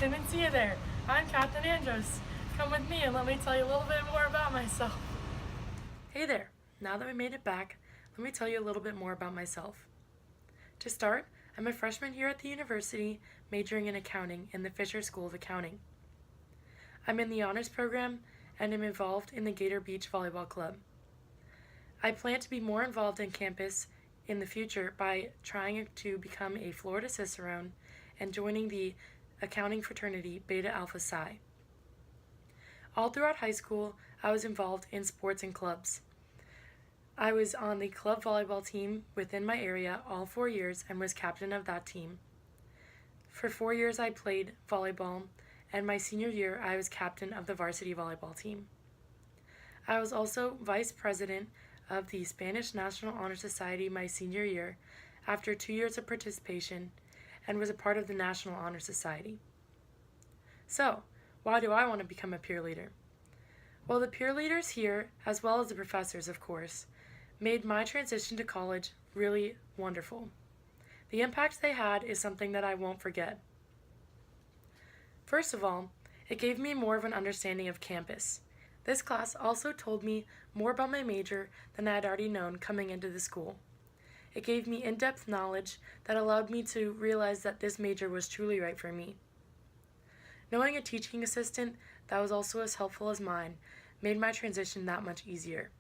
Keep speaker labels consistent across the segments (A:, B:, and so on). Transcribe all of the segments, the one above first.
A: Didn't see you there. I'm Katherine Andros. Come with me and let me tell you a little bit more about myself. Hey there. Now that we made it back, let me tell you a little bit more about myself. To start, I'm a freshman here at the university, majoring in accounting in the Fisher School of Accounting. I'm in the honors program and am involved in the Gator Beach Volleyball Club. I plan to be more involved in campus in the future by trying to become a Florida Cicerone and joining the accounting fraternity Beta Alpha Psi. All throughout high school, I was involved in sports and clubs. I was on the club volleyball team within my area all 4 years and was captain of that team. For 4 years I played volleyball, and my senior year I was captain of the varsity volleyball team. I was also vice president of the Spanish National Honor Society my senior year after 2 years of participation, and was a part of the National Honor Society. So, why do I want to become a peer leader? Well, the peer leaders here, as well as the professors, of course, made my transition to college really wonderful. The impact they had is something that I won't forget. First of all, it gave me more of an understanding of campus. This class also told me more about my major than I had already known coming into the school. It gave me in-depth knowledge that allowed me to realize that this major was truly right for me. Knowing a teaching assistant that was also as helpful as mine made my transition that much easier.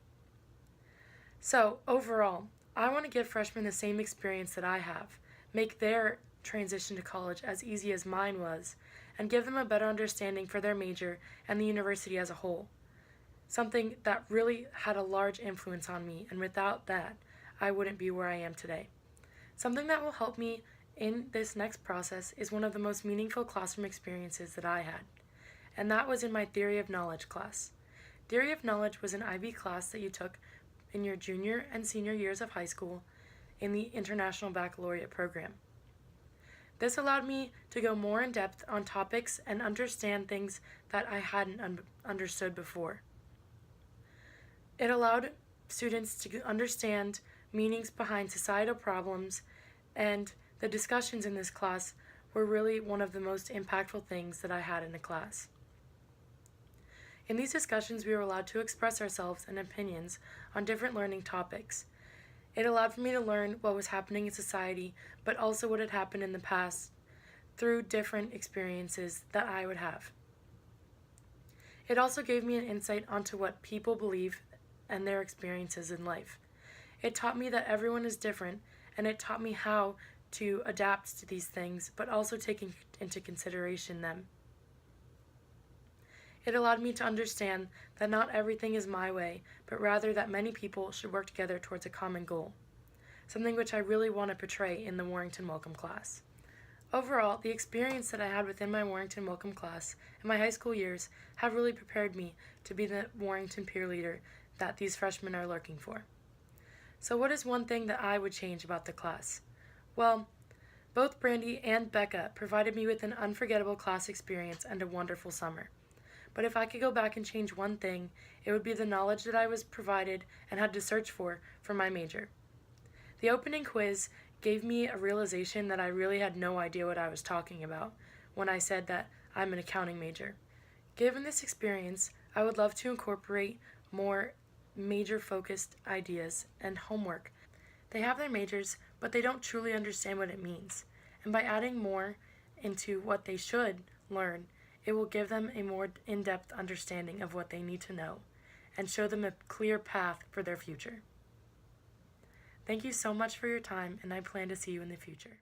A: So, overall, I want to give freshmen the same experience that I have, make their transition to college as easy as mine was, and give them a better understanding for their major and the university as a whole. Something that really had a large influence on me, and without that, I wouldn't be where I am today. Something that will help me in this next process is one of the most meaningful classroom experiences that I had, and that was in my Theory of Knowledge class. Theory of Knowledge was an IB class that you took in your junior and senior years of high school in the International Baccalaureate program. This allowed me to go more in depth on topics and understand things that I hadn't understood before. It allowed students to understand meanings behind societal problems, and the discussions in this class were really one of the most impactful things that I had in the class. In these discussions, we were allowed to express ourselves and opinions on different learning topics. It allowed for me to learn what was happening in society, but also what had happened in the past through different experiences that I would have. It also gave me an insight onto what people believe and their experiences in life. It taught me that everyone is different, and it taught me how to adapt to these things, but also taking into consideration them. It allowed me to understand that not everything is my way, but rather that many people should work together towards a common goal, something which I really want to portray in the Warrington Welcome class. Overall, the experience that I had within my Warrington Welcome class in my high school years have really prepared me to be the Warrington peer leader that these freshmen are looking for. So what is one thing that I would change about the class? Well, both Brandy and Becca provided me with an unforgettable class experience and a wonderful summer. But if I could go back and change one thing, it would be the knowledge that I was provided and had to search for my major. The opening quiz gave me a realization that I really had no idea what I was talking about when I said that I'm an accounting major. Given this experience, I would love to incorporate more major-focused ideas and homework. They have their majors, but they don't truly understand what it means. And by adding more into what they should learn, it will give them a more in-depth understanding of what they need to know and show them a clear path for their future. Thank you so much for your time, and I plan to see you in the future.